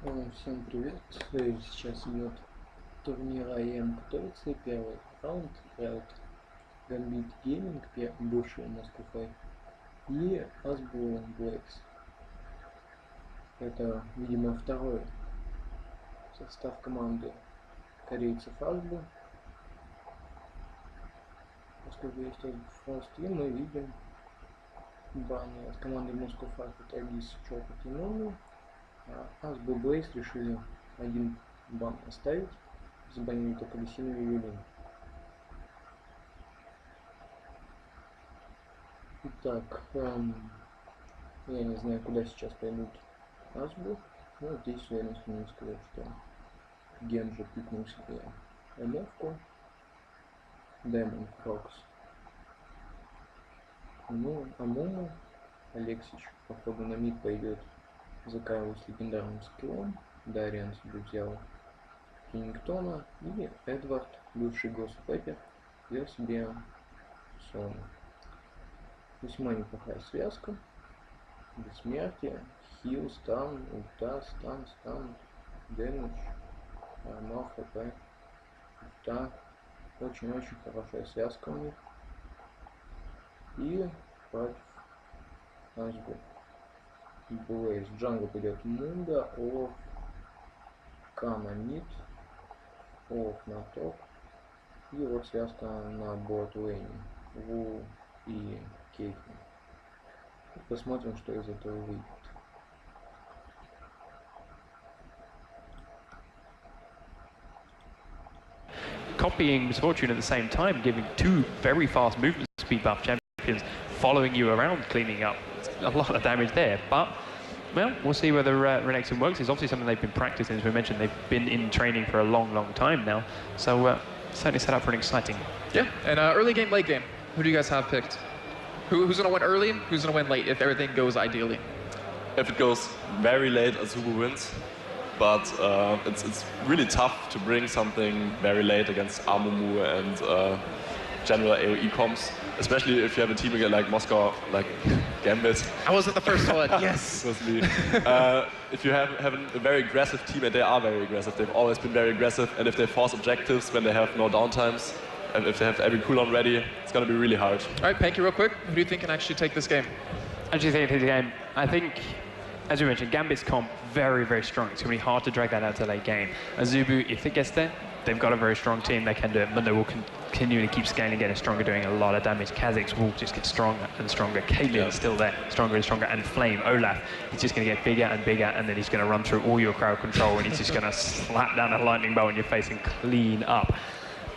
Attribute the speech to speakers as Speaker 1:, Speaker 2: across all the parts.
Speaker 1: Всем привет! Сейчас идет турнир АЕМ, готовится первый раунд. Играют Гамбит Гейминг, бывший Москва, и Азбу Блэкс. Это, видимо, второй состав команды корейцев Азбу. Поскольку есть Фрост, и мы видим баны от команды Москва от Агис Чопот и Номи. Азбу Блэйс решили один бан оставить, забанили только Лисину и Юлин. Итак, я не знаю, куда сейчас пойдут Азбу, но здесь с уверенностью не сказать, что Ген же пикнул себе МФ-ку, Демон Крокс. Ну, Амому Алексич, походу, на мид пойдет за Кайлу с легендарным скиллом. Дариан себе взял Кингтона, и Эдвард, бывший Госс Пеппер, взял себе Сону. Весьма неплохая связка. Бессмертие, хил, стан, ульта, стан, дэмэдж, армор, хп, ульта. Очень-очень хорошая связка у них. И против Азбу Блэйз. Джангл пойдет Мунда, Оф, Кама мид, Оф на топ. И вот связка на борт-лейне. Ву и Кейтли. Посмотрим, что из этого выйдет.
Speaker 2: Copying Misfortune at the same time, giving two very fast movement speed buff champions following you around, cleaning up a lot of damage there. But, well, we'll see whether Renekton works. It's obviously something they've been practicing, as we mentioned. They've been in training for a long, long time now. So, certainly set up for an exciting.
Speaker 3: Yeah, and early game, late game. Who do you guys have picked? Who's going to win early? Who's going to win late, if everything goes ideally?
Speaker 4: If it goes very late, Azubu wins. But it's really tough to bring something very late against Amumu and general AoE comps, especially if you have a team again like Moscow, like Gambit.
Speaker 3: I wasn't the first one, yes!
Speaker 4: Was me. If you have a very aggressive team, and they are very aggressive, they've always been very aggressive, and if they force objectives when they have no downtimes, and if they have every cooldown ready, it's going to be really hard.
Speaker 3: All right, Panky, real quick, who do you think can actually take this game?
Speaker 2: Actually, take the game. I think, as we mentioned, Gambit's comp very, very strong. It's going to be hard to drag that out to late game. Azubu, if it gets there, they've got a very strong team. They can do it. Mundo will continually keep scaling, getting stronger, doing a lot of damage. Kha'Zix will just get stronger and stronger. Caitlyn's still there, stronger and stronger. And Flame, Olaf, he's just going to get bigger and bigger, and then he's going to run through all your crowd control, and he's just going to slap down a lightning bolt in your face and clean up.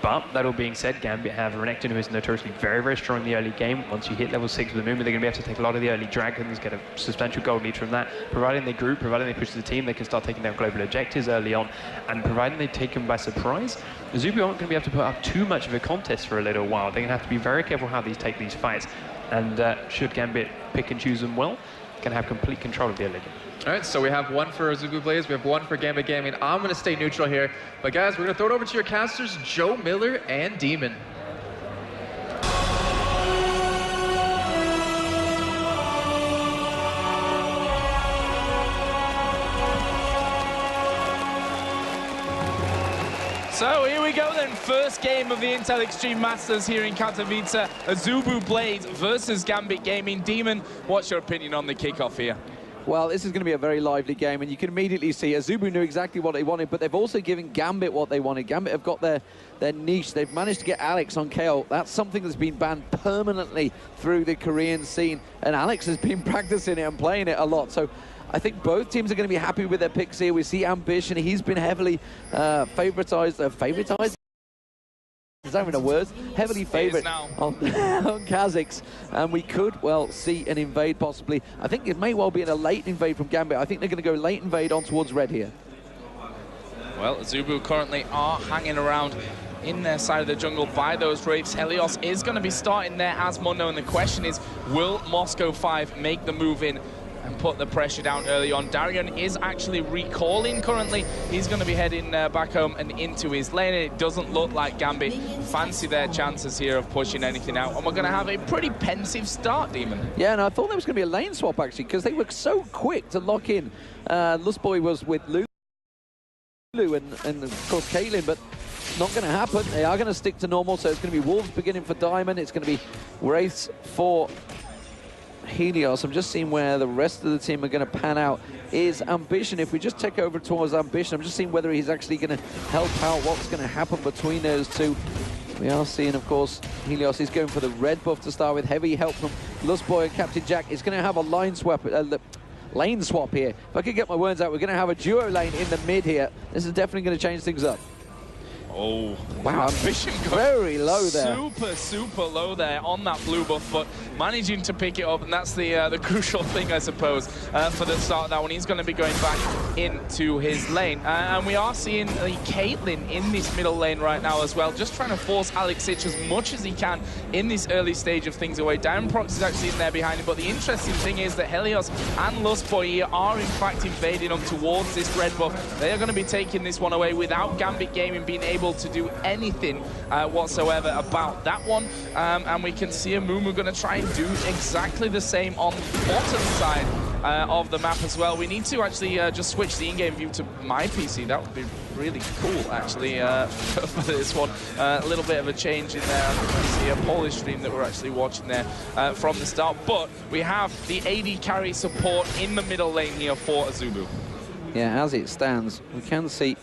Speaker 2: But that all being said, Gambit have Renekton, who is notoriously very, very strong in the early game. Once you hit level 6 with the movement, they're going to be able to take a lot of the early dragons, get a substantial gold lead from that. Providing they group, providing they push the team, they can start taking down global objectives early on. And providing they take them by surprise, Azubu aren't going to be able to put up too much of a contest for a little while. They're going to have to be very careful how they take these fights. And should Gambit pick and choose them well, can have complete control of the early game.
Speaker 3: All right, so we have one for Azubu Blaze, we have one for Gambit Gaming. I'm going to stay neutral here. But guys, we're going to throw it over to your casters, Joe Miller and Demon.
Speaker 5: So here we go then, first game of the Intel Extreme Masters here in Katowice. Azubu Blade versus Gambit Gaming. Demon, what's your opinion on the kickoff here?
Speaker 6: Well, this is going to be a very lively game, and you can immediately see Azubu knew exactly what they wanted, but they've also given Gambit what they wanted. Gambit have got their niche. They've managed to get Alex on KO. That's something that's been banned permanently through the Korean scene, and Alex has been practicing it and playing it a lot. So I think both teams are going to be happy with their picks here. We see Ambition. He's been heavily favoritized? Is that even a word? Heavily favourite on Kha'Zix, and we could, well, see an invade possibly. I think it may well be in a late invade from Gambit. I think they're going to go late invade on towards red here.
Speaker 5: Well, Azubu currently are hanging around in their side of the jungle by those Wraiths. Helios is going to be starting there as Mundo, and the question is, will Moscow 5 make the move in and put the pressure down early on? Darian is actually recalling currently. He's going to be heading back home and into his lane. It doesn't look like Gambit fancy their chances here of pushing anything out. And we're going to have a pretty pensive start, Demon.
Speaker 6: Yeah, and I thought there was going to be a lane swap, actually, because they were so quick to lock in. Lustboy was with Luke. and of course Caitlyn, but not going to happen. They are going to stick to normal, so it's going to be Wolves beginning for Diamond. It's going to be Wraiths for Helios. I'm just seeing where the rest of the team are going to pan out. Is Ambition. If we just take over towards Ambition, I'm just seeing whether he's actually going to help out what's going to happen between those two. We are seeing, of course, Helios is going for the red buff to start with. Heavy help from Lustboy and Captain Jack. Is going to have a lane swap here. If I could get my words out, we're going to have a duo lane in the mid here. This is definitely going to change things up.
Speaker 5: Oh,
Speaker 6: wow,
Speaker 5: Ambition
Speaker 6: very low there.
Speaker 5: Super low there on that blue buff, but managing to pick it up, and that's the crucial thing, I suppose, for the start of that one. He's going to be going back into his lane. And we are seeing Caitlyn in this middle lane right now as well, just trying to force Alex Sitch as much as he can in this early stage of things away. Diamond Prox is actually in there behind him, but the interesting thing is that Helios and Lustboy here are in fact invading up towards this red buff. They are going to be taking this one away without Gambit Gaming being able to do anything whatsoever about that one. And we can see Amumu going to try and do exactly the same on the bottom side of the map as well. We need to actually just switch the in-game view to my PC. That would be really cool, actually, for this one. A little bit of a change in there. I think we see a Polish stream that we're actually watching there from the start. But we have the AD carry support in the middle lane here for Azubu.
Speaker 6: Yeah, as it stands, we can see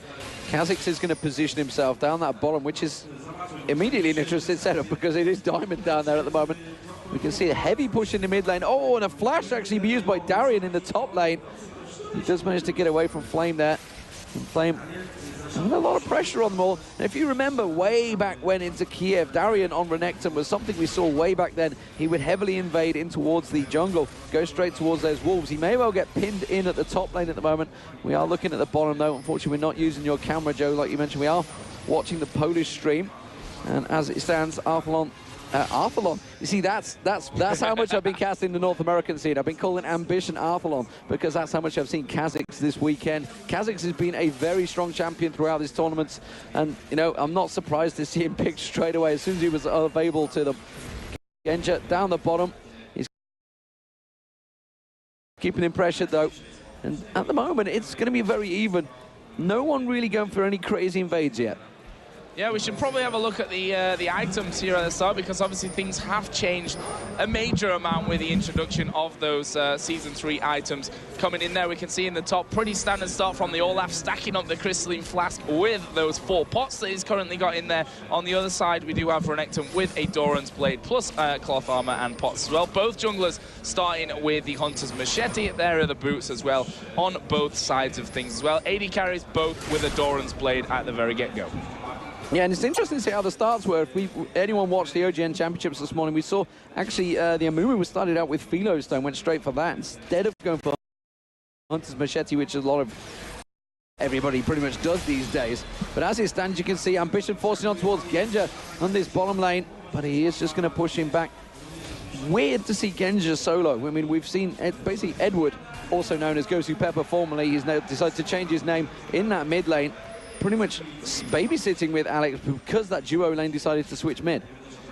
Speaker 6: Kha'Zix is going to position himself down that bottom, which is immediately an interesting setup because it is Diamond down there at the moment. We can see a heavy push in the mid lane. Oh, and a flash actually be used by Darian in the top lane. He does manage to get away from Flame there. And Flame having a lot of pressure on them all. And if you remember way back when into Kiev, Darian on Renekton was something we saw way back then. He would heavily invade in towards the jungle, go straight towards those wolves. He may well get pinned in at the top lane at the moment. We are looking at the bottom though. Unfortunately, we're not using your camera, Joe, like you mentioned. We are watching the Polish stream. And as it stands, Arthalon, you see, that's how much I've been casting the North American scene. I've been calling Ambition Arthalon because that's how much I've seen Kha'Zix this weekend. Kha'Zix has been a very strong champion throughout these tournaments, and you know, I'm not surprised to see him picked straight away as soon as he was available to them. Genja down the bottom. He's keeping him pressured though, and at the moment it's going to be very even. No one really going for any crazy invades yet.
Speaker 5: Yeah, we should probably have a look at the items here at the start, because obviously things have changed a major amount with the introduction of those Season 3 items coming in there. We can see in the top, pretty standard start from the Olaf, stacking up the crystalline flask with those 4 pots that he's currently got in there. On the other side, we do have Renekton with a Doran's Blade, plus cloth armor and pots as well. Both junglers starting with the Hunter's Machete. There are the boots as well on both sides of things as well. AD carries both with a Doran's Blade at the very get-go.
Speaker 6: Yeah, and it's interesting to see how the starts were. If anyone watched the OGN Championships this morning, we saw actually the Amumu was started out with Philo Stone, went straight for that instead of going for Hunter's Machete, which a lot of everybody pretty much does these days. But as it stands, you can see Ambition forcing on towards Genja on this bottom lane, but he is just going to push him back. Weird to see Genja solo. I mean, we've seen basically Edward, also known as Gosu Pepper formerly, he's now decided to change his name in that mid lane, pretty much babysitting with Alex because that duo lane decided to switch mid.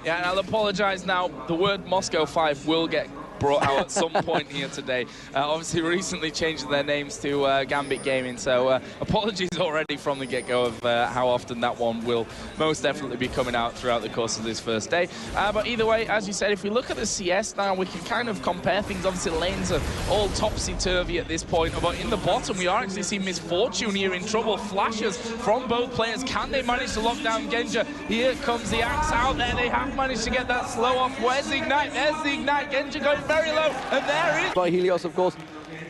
Speaker 5: Yeah, and I'll apologize now. The word Moscow 5 will get brought out at some point here today. Obviously, recently changed their names to Gambit Gaming, so apologies already from the get-go of how often that one will most definitely be coming out throughout the course of this first day. But either way, as you said, if we look at the CS now, we can kind of compare things. Obviously, lanes are all topsy-turvy at this point, but in the bottom, we are actually seeing Misfortune here in trouble. Flashes from both players. Can they manage to lock down Genja? Here comes the axe out there. They have managed to get that slow off. Where's the Ignite? There's the Ignite. Genja going very low, and there is...
Speaker 6: By Helios, of course,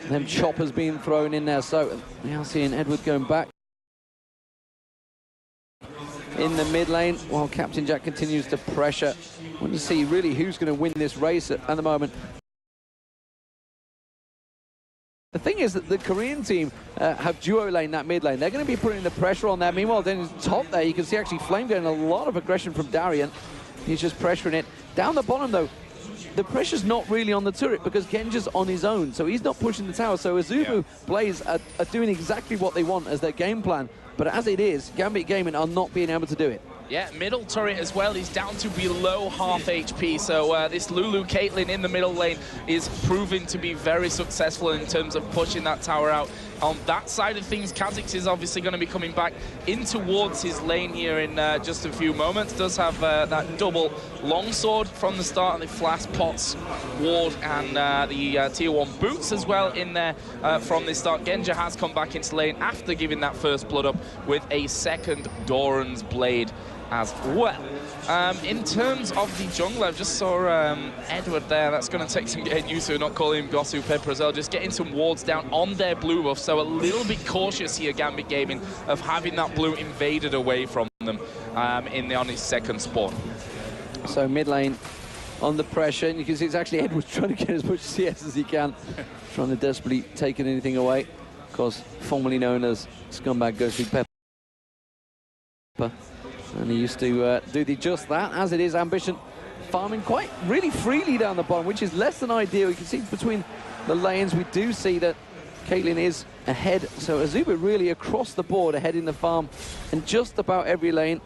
Speaker 6: and then choppers being thrown in there, so now seeing Edward going back in the mid lane, while Captain Jack continues to pressure. I want to see really who's going to win this race at the moment. The thing is that the Korean team have duo lane that mid lane. They're going to be putting the pressure on there. Meanwhile, then top there, you can see actually Flame getting a lot of aggression from Darian. He's just pressuring it. Down the bottom, though, the pressure's not really on the turret because Genja's on his own, so he's not pushing the tower. So Azubu Blaze are doing exactly what they want as their game plan. But as it is, Gambit Gaming are not being able to do it.
Speaker 5: Yeah, middle turret as well. He's down to below half HP. So this Lulu Caitlyn in the middle lane is proving to be very successful in terms of pushing that tower out on that side of things. Kha'Zix is obviously going to be coming back in towards his lane here in just a few moments. Does have that double longsword from the start, and the flash pots, ward, and the tier 1 boots as well in there from the start. Genja has come back into lane after giving that first blood up with a second Doran's Blade as well. In terms of the jungle, I just saw Edward there. That's going to take some getting used to, not calling him Gosu Pepper as well. Just getting some wards down on their blue buff. So a little bit cautious here, Gambit Gaming, of having that blue invaded away from them on his second spawn.
Speaker 6: So mid lane under pressure, and you can see it's actually Edward trying to get as much CS as he can, trying to desperately take anything away. Of course, formerly known as Scumbag Gosu Pepper. And he used to do just that. As it is, Ambition farming quite really freely down the bottom, which is less than ideal. You can see between the lanes, we do see that Caitlyn is ahead. So Azubu really across the board ahead in the farm in just about every lane.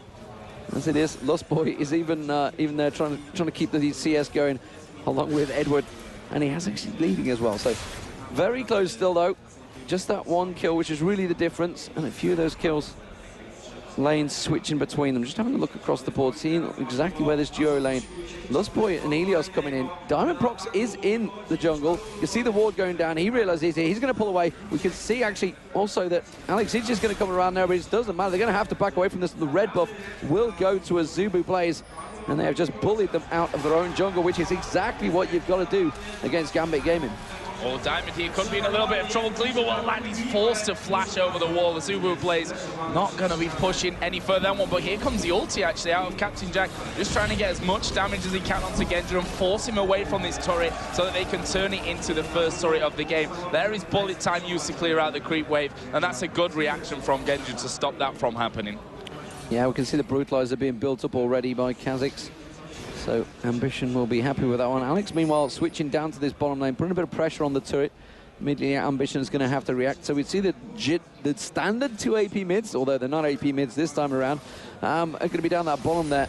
Speaker 6: As it is, Lost Boy is even there trying to keep the CS going along with Edward. And he has actually leading as well. So very close still though. Just that one kill, which is really the difference. And a few of those kills, lanes switching between them. Just having a look across the board, seeing exactly where this duo lane. Lost Boy and Helios coming in. Diamond Prox is in the jungle. You see the ward going down. He realizes he's going to pull away. We can see actually also that Alex is just going to come around there, but it doesn't matter. They're going to have to back away from this. The red buff will go to Azubu Blaze, and they have just bullied them out of their own jungle, which is exactly what you've got to do against Gambit Gaming.
Speaker 5: Oh, Diamond here could be in a little bit of trouble. Cleaver will land. He's forced to flash over the wall. The Zubu Blaze not going to be pushing any further than one. But here comes the ulti, actually, out of Captain Jack. Just trying to get as much damage as he can onto Genja and force him away from this turret so that they can turn it into the first turret of the game. There is bullet time used to clear out the creep wave. And that's a good reaction from Genja to stop that from happening.
Speaker 6: Yeah, we can see the Brutalizer being built up already by Kha'Zix. So Ambition will be happy with that one. Alex, meanwhile, switching down to this bottom lane, putting a bit of pressure on the turret. Immediately, Ambition is going to have to react. So we see the standard 2 AP mids, although they're not AP mids this time around, are going to be down that bottom there.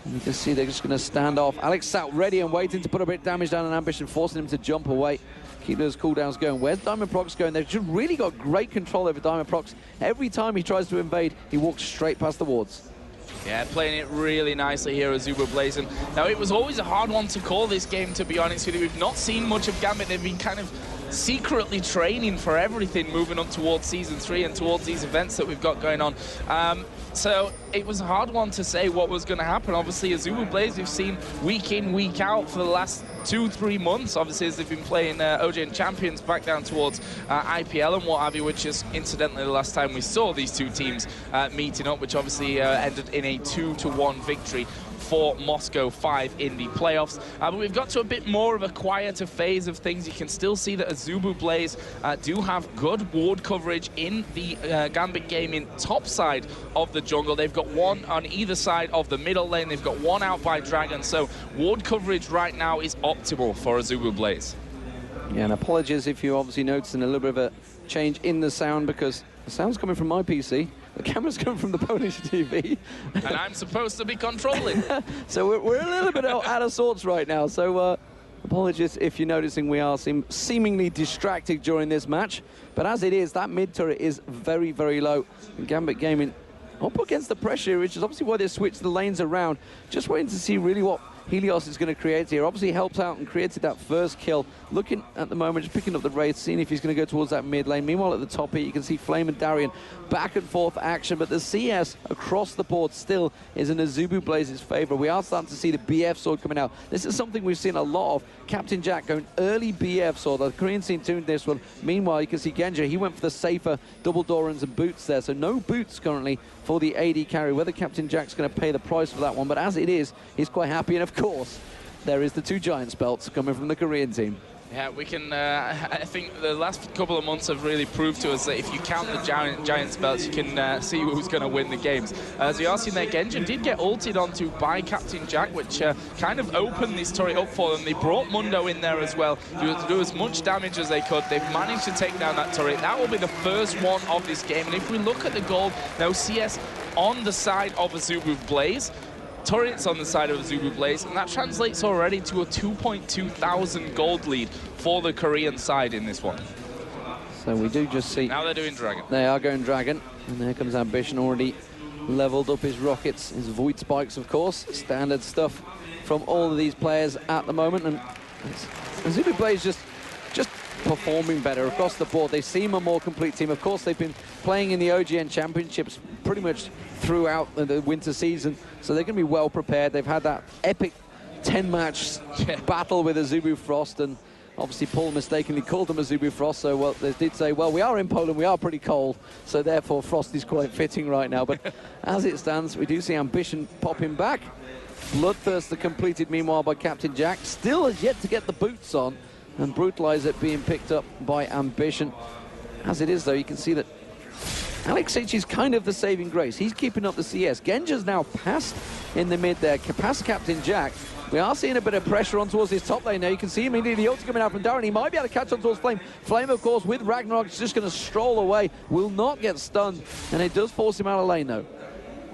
Speaker 6: You can see they're just going to stand off. Alex sat ready and waiting to put a bit of damage down on Ambition, forcing him to jump away. Keep those cooldowns going. Where's Diamond Prox going? They've just really got great control over Diamond Prox. Every time he tries to invade, he walks straight past the wards.
Speaker 5: Yeah, playing it really nicely here as Zuba Blazing. Now, it was always a hard one to call this game, to be honest with you. We've not seen much of Gambit. They've been kind of secretly training for everything moving on towards Season 3 and towards these events that we've got going on. So it was a hard one to say what was going to happen. Obviously, Azubu Blaze, we've seen week in, week out for the last 2-3 months, obviously, as they've been playing OJ and Champions back down towards IPL and what have you, which is incidentally the last time we saw these two teams meeting up, which obviously ended in a 2-1 victory for Moscow 5 in the playoffs. But we've got to a bit more of a quieter phase of things. You can still see that Azubu Blaze do have good ward coverage in the Gambit Gaming top side of the jungle. They've got one on either side of the middle lane. They've got one out by Dragon. So ward coverage right now is optimal for Azubu Blaze.
Speaker 6: Yeah, and apologies if you're obviously noticing a little bit of a change in the sound, because the sound's coming from my PC. The camera's coming from the Polish TV.
Speaker 5: And I'm supposed to be controlling.
Speaker 6: So we're a little bit out of sorts right now. So apologies if you're noticing we are seemingly distracted during this match. But as it is, that mid turret is very, very low. And Gambit Gaming up against the pressure, which is obviously why they switched the lanes around. Just waiting to see really what Helios is going to create here. Obviously helps out and created that first kill. Looking at the moment, just picking up the Wraith, seeing if he's going to go towards that mid lane. Meanwhile, at the top here, you can see Flame and Darian back and forth action, but the CS across the board still is in Azubu Blaze's favor. We are starting to see the BF sword coming out. This is something we've seen a lot of. Captain Jack going early BF sword. The Korean scene tuned this one. Meanwhile, you can see Genja, he went for the safer double Dorans and boots there. So no boots currently for the AD carry. Whether Captain Jack's going to pay the price for that one, but as it is, he's quite happy. And of course, there is the 2 Giants belts coming from the Korean team.
Speaker 5: Yeah, we can, I think the last couple of months have really proved to us that if you count the Giants belts, you can see who's going to win the games. As we are seeing there, Genja did get ulted onto by Captain Jack, which kind of opened this turret up for them. They brought Mundo in there as well to do as much damage as they could. They've managed to take down that turret. That will be the first one of this game. And if we look at the gold, now CS on the side of Azubu Blaze, turrets on the side of Azubu Blaze, and that translates already to a 2,200 gold lead for the Korean side in this one.
Speaker 6: So we do just see...
Speaker 5: Now they're doing Dragon.
Speaker 6: They are going Dragon, and there comes Ambition, already leveled up his rockets, his Void Spikes, of course. Standard stuff from all of these players at the moment, and Azubu Blaze just performing better across the board. They seem a more complete team. Of course, they've been playing in the OGN Championships pretty much throughout the winter season, so they're going to be well prepared. They've had that epic 10-match battle with Azubu Frost, and obviously Paul mistakenly called them Azubu Frost, so well, they did say, well, we are in Poland, we are pretty cold, so therefore Frost is quite fitting right now. But as it stands, we do see Ambition popping back. Bloodthirster completed, meanwhile, by Captain Jack. Still has yet to get the boots on, and Brutalizer being picked up by Ambition. As it is, though, you can see that Alex H is kind of the saving grace. He's keeping up the CS. Genja's now passed in the mid there, past Captain Jack. We are seeing a bit of pressure on towards his top lane now. You can see immediately the ulti coming out from Darren. He might be able to catch on towards Flame. Flame, of course, with Ragnarok, is just going to stroll away. Will not get stunned, and it does force him out of lane, though.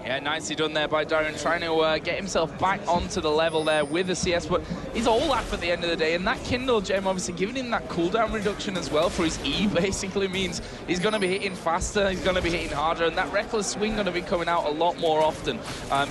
Speaker 5: Yeah, nicely done there by Darren, trying to get himself back onto the level there with the CS, but he's all up at the end of the day, and that Kindle gem obviously giving him that cooldown reduction as well for his E basically means he's going to be hitting faster, he's going to be hitting harder, and that Reckless Swing going to be coming out a lot more often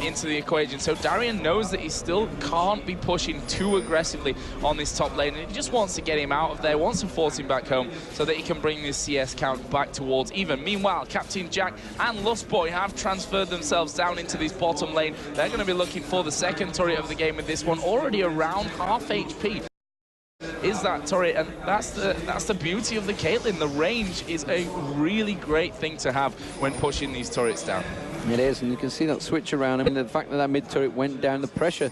Speaker 5: into the equation. So Darian knows that he still can't be pushing too aggressively on this top lane, and he just wants to get him out of there, wants to force him back home so that he can bring this CS count back towards even. Meanwhile, Captain Jack and Lustboy have transferred themselves down into this bottom lane. They're going to be looking for the second turret of the game with this one, already around half HP is that turret, and that's the beauty of the Caitlyn. The range is a really great thing to have when pushing these turrets down.
Speaker 6: It is, and you can see that switch around. I mean, the fact that that mid turret went down, the pressure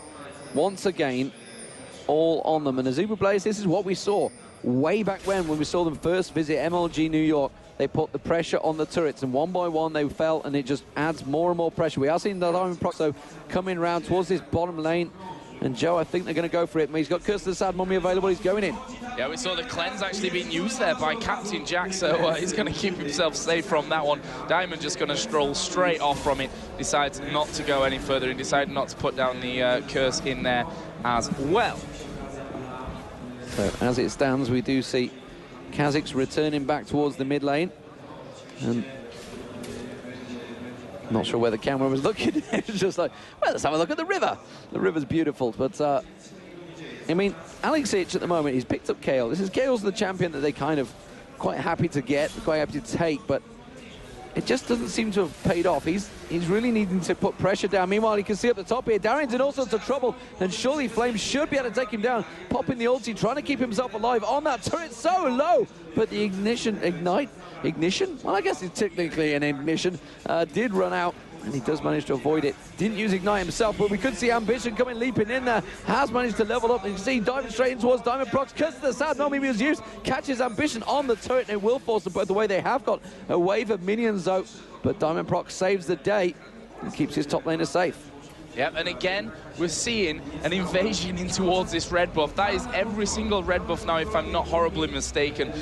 Speaker 6: once again all on them. And Azubu Blaze, this is what we saw way back when we saw them first visit MLG New York. They put the pressure on the turrets, and one by one they fell, and it just adds more and more pressure. We are seeing the Diamond Prox, though, coming around towards this bottom lane. And Joe, I think they're going to go for it. He's got Curse of the Sad Mummy available. He's going in.
Speaker 5: Yeah, we saw the cleanse actually being used there by Captain Jack, so he's going to keep himself safe from that one. Diamond just going to stroll straight off from it, decides not to go any further, and decided not to put down the Curse in there as well.
Speaker 6: So as it stands, we do see Kha'Zix returning back towards the mid lane. And not sure where the camera was looking. It's just like, well, let's have a look at the river. The river's beautiful, but I mean, Alex H at the moment, he's picked up Kayle. Kale's the champion that they kind of quite happy to get, quite happy to take, but it just doesn't seem to have paid off. He's really needing to put pressure down. Meanwhile, you can see up the top here, Darren's in all sorts of trouble, and surely Flame should be able to take him down, popping the ulti, trying to keep himself alive on that turret so low, but the ignition? Well, I guess it's technically an ignition, did run out, and he does manage to avoid it. Didn't use Ignite himself, but we could see Ambition coming leaping in there. Has managed to level up, and you can see diving straight in towards Diamond Prox. Curse of the Sad Mummy was used, catches Ambition on the turret, and it will force them both away. They have got a wave of minions, though, but Diamond Prox saves the day and keeps his top laner safe.
Speaker 5: Yep, and again, we're seeing an invasion in towards this red buff. That is every single red buff now, if I'm not horribly mistaken.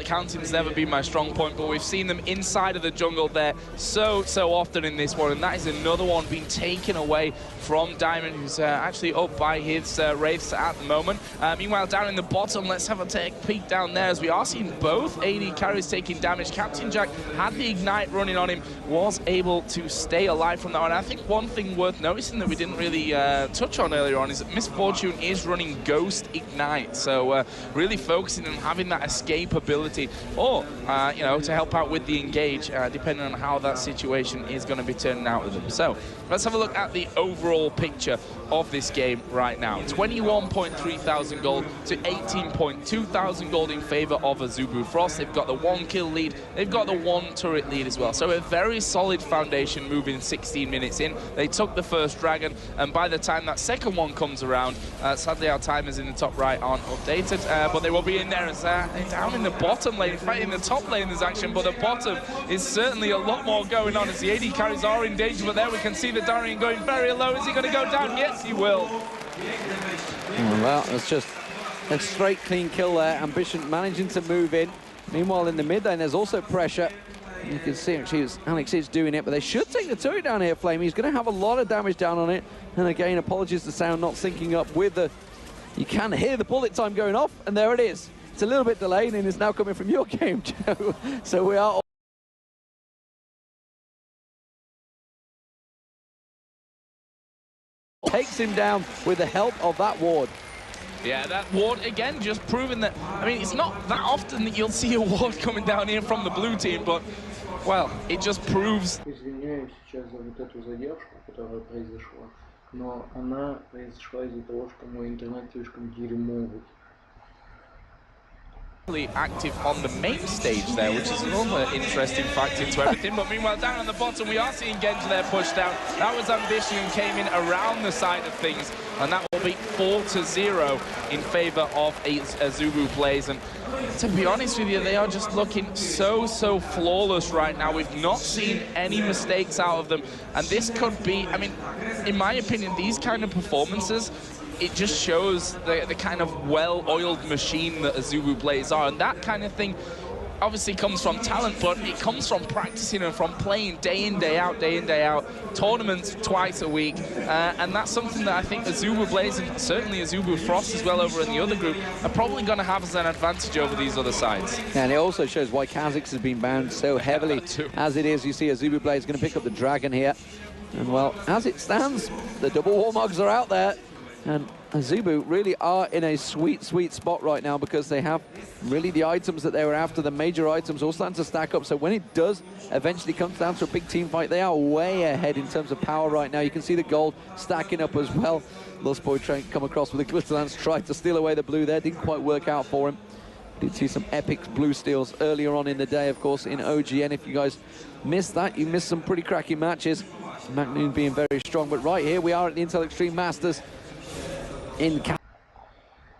Speaker 5: Counting's never been my strong point, but we've seen them inside of the jungle there so often in this one, and that is another one being taken away from Diamond, who's actually up by his Wraiths at the moment. Meanwhile, down in the bottom, let's have a peek down there, as we are seeing both AD carries taking damage. Captain Jack had the Ignite running on him, was able to stay alive from that one. I think one thing worth noticing that we didn't really touch on earlier on is that Miss Fortune is running Ghost Ignite, so really focusing on having that escape ability, or you know, to help out with the engage, depending on how that situation is going to be turning out with them. So let's have a look at the overall picture of this game right now. 21.3 thousand gold to 18.2 thousand gold in favor of Azubu Frost. They've got the 1 kill lead, they've got the 1 turret lead as well, so a very solid foundation moving 16 minutes in. They took the first dragon, and by the time that second one comes around, sadly our timers in the top right aren't updated, but they will be in there as they're down in the bottom lane. In fact, in the top lane there's action, but the bottom is certainly a lot more going on as the AD carries are in danger. But there we can see the Darian going very low. Is he going to go down? Yes, he will.
Speaker 6: Well, it's just a straight clean kill there. Ambition managing to move in. Meanwhile, in the mid lane, there's also pressure. You can see actually Alex is doing it, but they should take the turret down here, Flame. He's going to have a lot of damage down on it. And again, apologies, the sound not syncing up with the... You can hear the bullet time going off, and there it is. It's a little bit delayed and it's now coming from your game, Joe. So we are takes him down with the help of that ward.
Speaker 5: Yeah, that ward, again, just proving that, I mean, it's not that often that you'll see a ward coming down here from the blue team, but, well, it just proves...
Speaker 1: Извиняюсь сейчас за вот эту задержку, которая произошла, но она произошла из-за того, что мой интернет слишком дерьмовый.
Speaker 5: Active on the main stage there, which is another interesting fact into everything. But meanwhile, down on the bottom, we are seeing Genji there pushed down. That was Ambition and came in around the side of things, and that will be 4-0 in favor of Azubu Blaze. And to be honest with you, they are just looking so flawless right now. We've not seen any mistakes out of them, and this could be, I mean, in my opinion, these kind of performances, it just shows the kind of well-oiled machine that Azubu Blaze are, and that kind of thing obviously comes from talent, but it comes from practicing and from playing day in, day out, tournaments twice a week, and that's something that I think Azubu Blaze, and certainly Azubu Frost as well over in the other group, are probably going to have as an advantage over these other sides.
Speaker 6: And it also shows why Kha'Zix has been banned so heavily as it is. You see Azubu Blaze going to pick up the Dragon here, and well, as it stands, the double Warmogs are out there. And Azubu really are in a sweet spot right now because they have really the items that they were after, the major items, all starting to stack up. So when it does eventually come down to a big team fight, they are way ahead in terms of power right now. You can see the gold stacking up as well. Lustboy trying to come across with a Glitter Lance, tried to steal away the blue there, didn't quite work out for him. Did see some epic blue steals earlier on in the day, of course, in OGN. If you guys missed that, you missed some pretty cracking matches. Magnoon being very strong, but right here we are at the Intel Extreme Masters.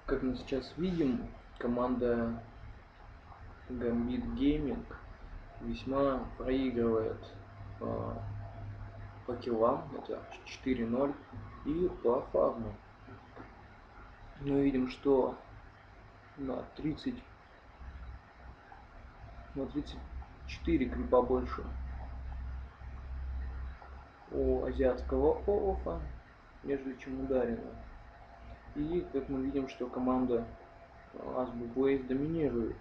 Speaker 1: Как мы сейчас видим, команда Gambit Gaming весьма проигрывает по киллам, это 4-0, и по фарму. Мы видим, что на 34 крипа больше у азиатского Олафа, нежели чем у Дарина. И как мы видим, что команда Azubu Blaze доминирует,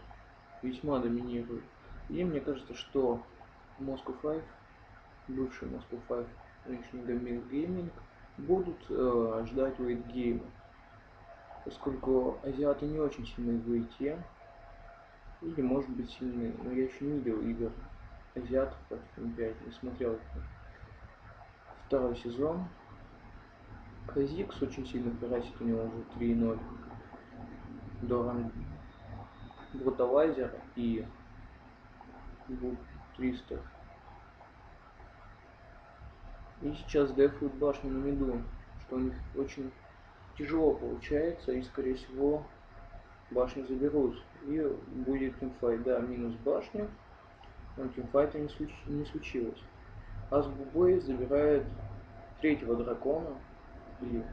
Speaker 1: весьма доминирует. И мне кажется, что Moscow 5, бывший Moscow 5, нынешний Gambit Gaming, будут ждать лейтгейма. Поскольку азиаты не очень сильны в лейте, или может быть сильны, но я еще не видел игр азиатов против М5, не смотрел второй сезон. Kha'Zix очень сильно прирастет, у него уже 3-0 до Бруталайзера и 300. И сейчас дефают башню на миду, что у них очень тяжело получается, и скорее всего башню заберут. И будет тимфайт, да, минус башня, но тимфайта не случилось. Azubu Blaze забирает третьего дракона. И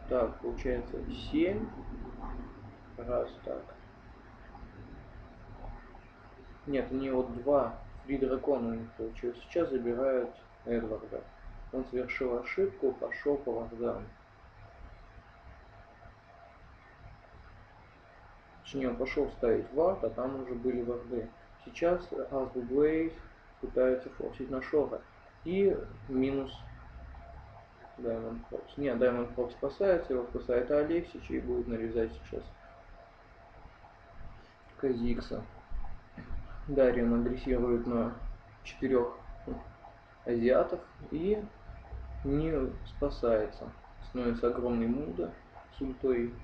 Speaker 1: так, получается 7. Раз, так. Нет, не вот 2. 3 дракона у них получилось. Сейчас забирают Эдварда. Он совершил ошибку, пошел по вардам. Точнее, он пошел ставить вард, а там уже были варды. Сейчас Azubu Blaze пытается форсить на Шора. И минус Diamond Fox. Нет, Diamond Fox спасается, его спасает Алексич и будет нарезать сейчас Kha'Zix'а. Дариан агрессирует на 4 азиатов и не спасается. Становится огромный муда с ультой,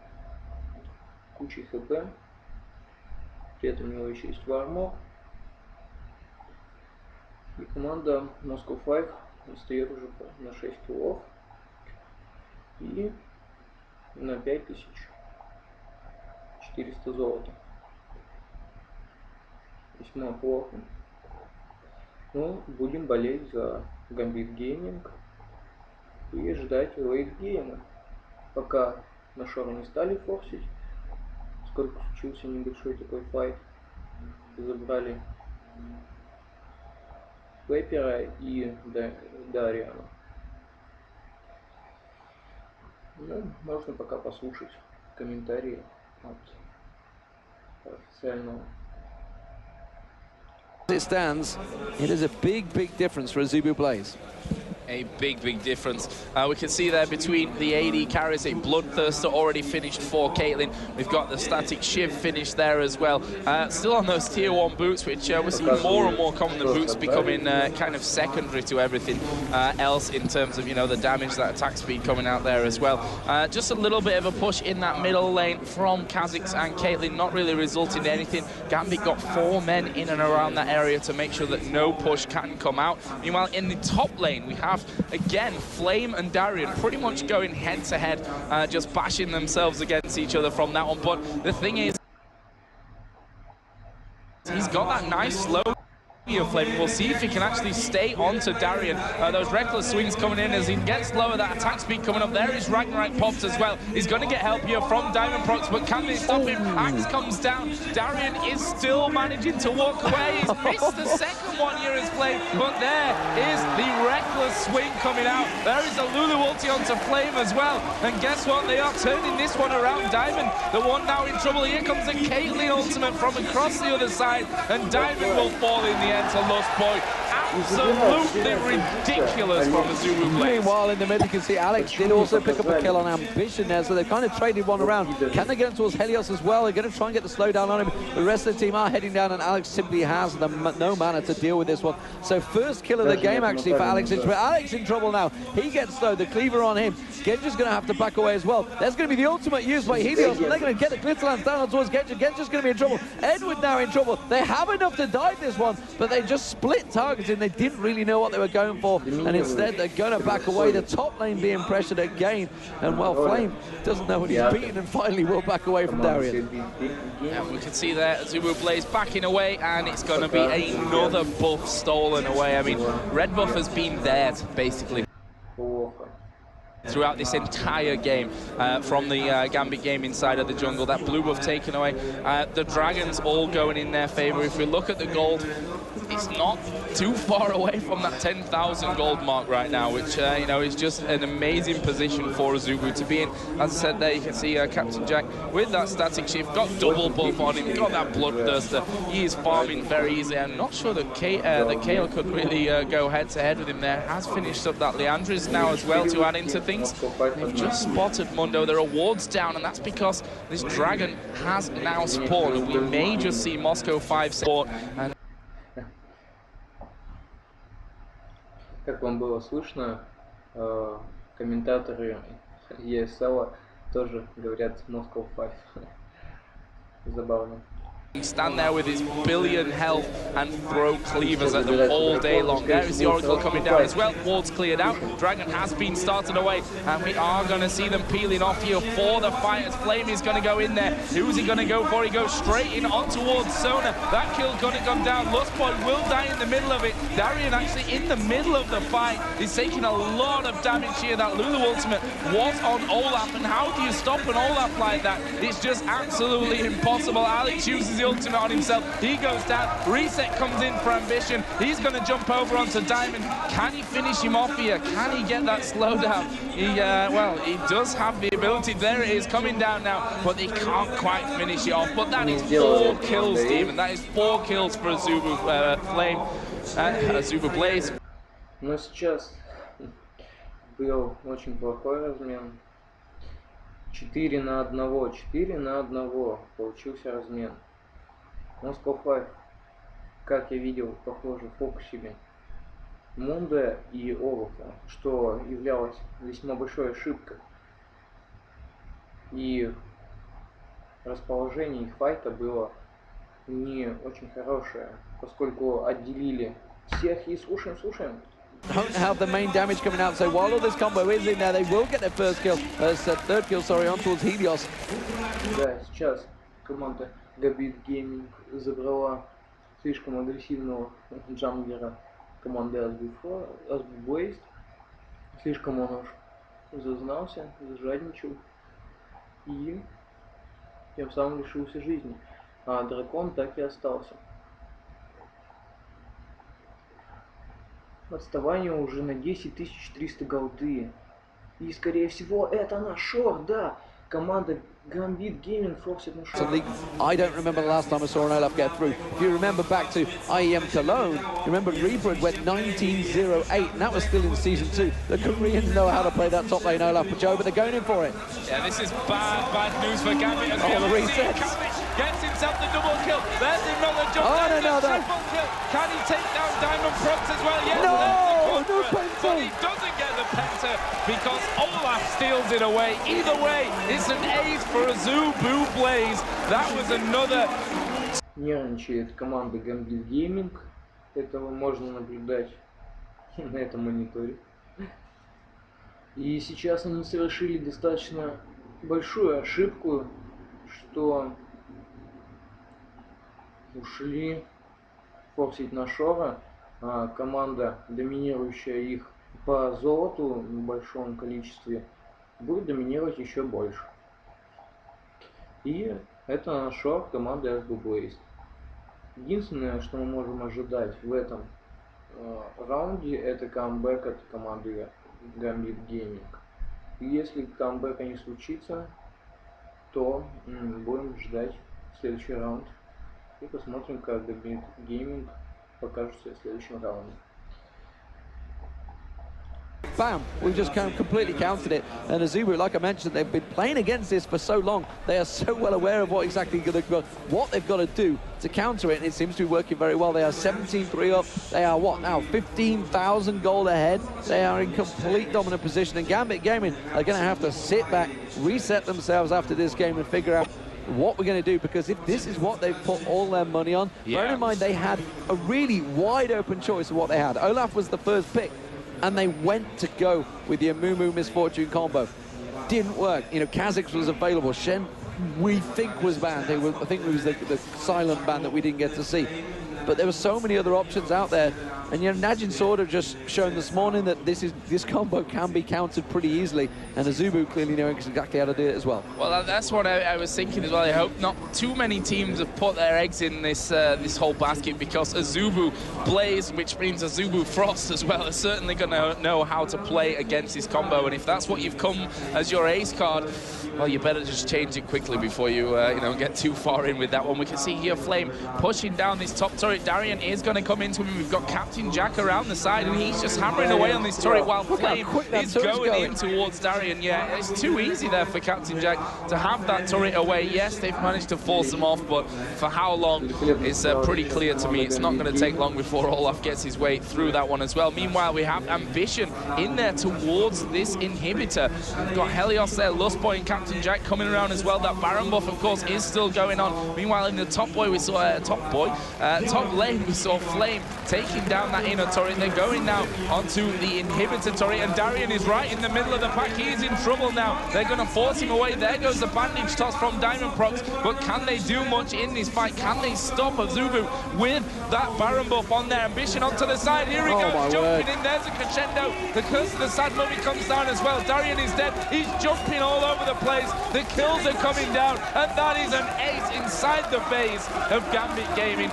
Speaker 1: кучей хп. При этом у него еще есть вармор. И команда Moscow 5 стоит уже на 6 киллов и на 5400 золота. Весьма плохо. Но будем болеть за Gambit Gaming и ждать лейтгейма. Пока на Шора не стали форсить, сколько случился небольшой такой файт. Забрали Пеппера и Дариана. Ну, можно пока послушать комментарии от официального.
Speaker 6: As it stands, it is a big difference for Azubu Blaze.
Speaker 5: A big difference. We can see there between the AD carries, a Bloodthirster already finished for Caitlyn. We've got the Static Shiv finished there as well. Still on those tier 1 boots, which we're seeing more and more common. The boots becoming kind of secondary to everything else in terms of, you know, the damage, that attack speed coming out there as well. Just a little bit of a push in that middle lane from Kha'Zix and Caitlyn, not really resulting in anything. Gambit got 4 men in and around that area to make sure that no push can come out. Meanwhile, in the top lane, we have again Flame and Darian pretty much going head to head, just bashing themselves against each other from that one. But the thing is, he's got that nice slow Flame. We'll see if he can actually stay onto Darian. Those reckless swings coming in as he gets lower, that attack speed coming up. There is Ragnarok pops as well. He's going to get help here from Diamond Procs, but can they stop him? Axe comes down. Darian is still managing to walk away. He's missed the second one here as Flame, but there is the reckless swing coming out. There is a Lulu ulti onto Flame as well. And guess what? They are turning this one around. Diamond, the one now in trouble. Here comes the Caitlyn ultimate from across the other side, and Diamond will fall in the end to Lost Boy. Absolutely ridiculous from the Azubu Blaze.
Speaker 6: Meanwhile, in the mid, you can see Alex did also pick up a kill on Ambition there, so they've kind of traded one around. Can they get him towards Helios as well? They're going to try and get the slowdown on him. The rest of the team are heading down, and Alex simply has no mana to deal with this one. So first kill of the game, actually, for Alex. But Alex in trouble now. He gets slowed. The cleaver on him. Genji's going to have to back away as well. There's going to be the ultimate used by Helios, and they're going to get the Glitterlands down towards Genji. Genji's going to be in trouble. Edward now in trouble. They have enough to dive this one, but they just split targets and they didn't really know what they were going for, and instead they're going to back away. The top lane being pressured again, and well, Flame doesn't know what he's beaten and finally will back away from Darian.
Speaker 5: And we can see there Azubu Blaze backing away, and it's going to be another buff stolen away. I mean, red buff has been there basically throughout this entire game from the Gambit game inside of the jungle. That blue buff taken away. The dragons all going in their favor. If we look at the gold, it's not too far away from that 10,000 gold mark right now, which you know, is just an amazing position for Azubu to be in. As I said there, you can see Captain Jack with that static shift, got double buff on him, got that Bloodthirster. He is farming very easily. I'm not sure that Kayle could really go head to head with him there. Has finished up that Leandris now as well to add into things. They've just spotted Mundo. Their awards down, and that's because this dragon has now spawned, and we may just see Moscow 5 support. And
Speaker 1: как вам было слышно, комментаторы ESL тоже говорят Moscow 5. Забавно.
Speaker 5: Stand there with his billion health and throw cleavers at them all day long. There is the Oracle coming down as well. Wards cleared out. Dragon has been started away, and we are going to see them peeling off here for the fighters. Flame is going to go in there. Who's he going to go for? He goes straight in on towards Sona. That kill going to come down. Lust Boy will die in the middle of it. Darian actually in the middle of the fight. He's taking a lot of damage here. That Lulu ultimate was on Olaf, and how do you stop an Olaf like that? It's just absolutely impossible. Alex uses the ultimate on himself. He goes down. Reset comes in for Ambition. He's going to jump over onto Diamond. Can he finish him off here? Can he get that slowdown? Well, he does have the ability. There it is coming down now, but he can't quite finish it off. But that is 4 kills, Demon. That is 4 kills for Azubu Flame, Azubu Blaze.
Speaker 1: Но сейчас был очень плохой размен. 4 на 1, 4 на 1 получился размен. Moscow 5, как я видел, похоже, фокусили Мунда и Олафа, что являлось весьма большой ошибкой. И расположение их файта было не очень хорошее, поскольку отделили всех. И слушаем.
Speaker 6: Don't have the main damage coming out, so while all this combo is in there, they will get their first kill, third kill, sorry, on towards Helios.
Speaker 1: Да, сейчас команда Gambit Gaming забрала слишком агрессивного джанглера команды Azubu Blaze. Слишком он уж зазнался, зажадничал и тем самым лишился жизни. А дракон так и остался. Отставание уже на 10300 голды. И скорее всего это наш шорт, да. Команда Gambit Gaming форсит на
Speaker 6: to
Speaker 1: шаг.
Speaker 6: league. I don't remember the last time I saw an Olaf get through. If you remember back to IEM Cologne, you remember Reaper went 19-0-8, and that was still in Season 2. The Koreans know how to play that top lane Olaf Joe, but they're going in for it.
Speaker 5: Yeah, this is bad news for Gambit. As
Speaker 6: Oh, the
Speaker 5: we see
Speaker 6: resets.
Speaker 5: Gambit gets himself the double kill. There's another jump.
Speaker 6: Oh,
Speaker 5: There's
Speaker 6: no,
Speaker 5: a
Speaker 6: no.
Speaker 5: triple kill. Can he take down Diamond Prox as well? Yes,
Speaker 6: No,
Speaker 5: there's the
Speaker 6: no
Speaker 5: contra,
Speaker 6: penta.
Speaker 5: but he doesn't get the penta because Olaf steals it away. Either way, it's an ace for a Zubu Blaze. That was another.
Speaker 1: Нервничает команда Gambit Gaming. Этого можно наблюдать на этом мониторе. И сейчас они совершили достаточно большую ошибку, что ушли форсить на Шора, а команда, доминирующая их по золоту в большом количестве, будет доминировать еще больше. И это Шор команды SB Blaze. Единственное, что мы можем ожидать в этом раунде, это камбэк от команды Gambit Gaming. И если камбэка не случится, то будем ждать следующий раунд и посмотрим, как Gambit Gaming покажется в следующем раунде.
Speaker 6: Bam, we've just completely countered it. And Azubu, like I mentioned, they've been playing against this for so long. They are so well aware of what they've got to do to counter it, and it seems to be working very well. They are 17-3 up. They are what now? 15,000 gold ahead. They are in complete dominant position, and Gambit Gaming are going to have to sit back, reset themselves after this game, and figure out what we're going to do, because if this is what they've put all their money on, bear in mind they had a really wide open choice of what they had. Olaf was the first pick, and they went to go with the Amumu Misfortune combo. Didn't work. You know, Kha'Zix was available. Shen, we think was banned. I think it was the silent ban that we didn't get to see. But there were so many other options out there. And you know, Najin sort of just shown this morning that this combo can be countered pretty easily, and Azubu clearly knowing exactly how to do it as well.
Speaker 5: Well, that's what I was thinking as well. I hope not too many teams have put their eggs in this this whole basket, because Azubu Blaze, which means Azubu Frost as well, is certainly going to know how to play against this combo. And if that's what you've come as your ace card, well, you better just change it quickly before you you know, get too far in with that one. We can see here Flame pushing down this top turret. Darian is going to come into him. We've got Captain Jack around the side, and he's just hammering away on this turret while Flame is going in towards Darian. Yeah, it's too easy there for Captain Jack to have that turret away. Yes, they've managed to force him off, but for how long is pretty clear to me. It's not going to take long before Olaf gets his way through that one as well. Meanwhile, we have Ambition in there towards this inhibitor. We've got Helios there, Lustboy and Captain Jack coming around as well. That Baron buff, of course, is still going on. Meanwhile, in the top boy, we saw top lane, we saw Flame taking down that inner turret. They're going now onto the inhibitor turret, and Darian is right in the middle of the pack. He is in trouble now. They're going to force him away. There goes the bandage toss from Diamond Prox, but can they do much in this fight? Can they stop Azubu with that Baron buff on their Ambition onto the side? Here he goes, jumping in. There's a crescendo. The curse of the Sad Mummy comes down as well. Darian is dead. He's jumping all over the place. The kills are coming down, and that is an ace inside the base of Gambit Gaming.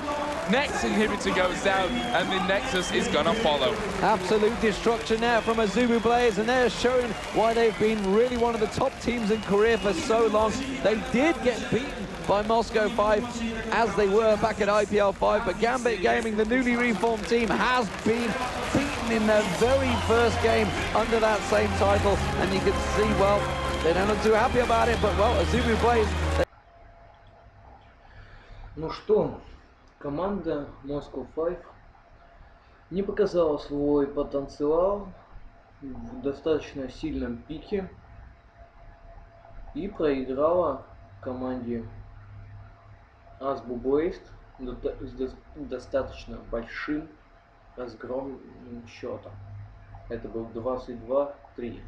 Speaker 5: Next inhibitor goes down, and the Nexus is gonna follow.
Speaker 6: Absolute destruction now from Azubu Blaze, and they're showing why they've been really one of the top teams in Korea for so long. They did get beaten by Moscow 5 as they were back at IPL 5, but Gambit Gaming, the newly reformed team, has been beaten in their very first game under that same title, and you can see, well, they don't look too happy about it, but well, Azubu Blaze.
Speaker 1: Ну что, команда Moscow 5 не показала свой потенциал в достаточно сильном пике и проиграла команде SB Blaze с достаточно большим разгромным счетом. Это был 22-3.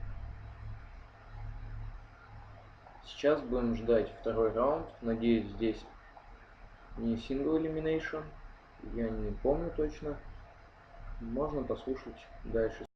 Speaker 1: Сейчас будем ждать второй раунд. Надеюсь, здесь не сингл элиминейшн. Я не помню точно. Можно послушать дальше.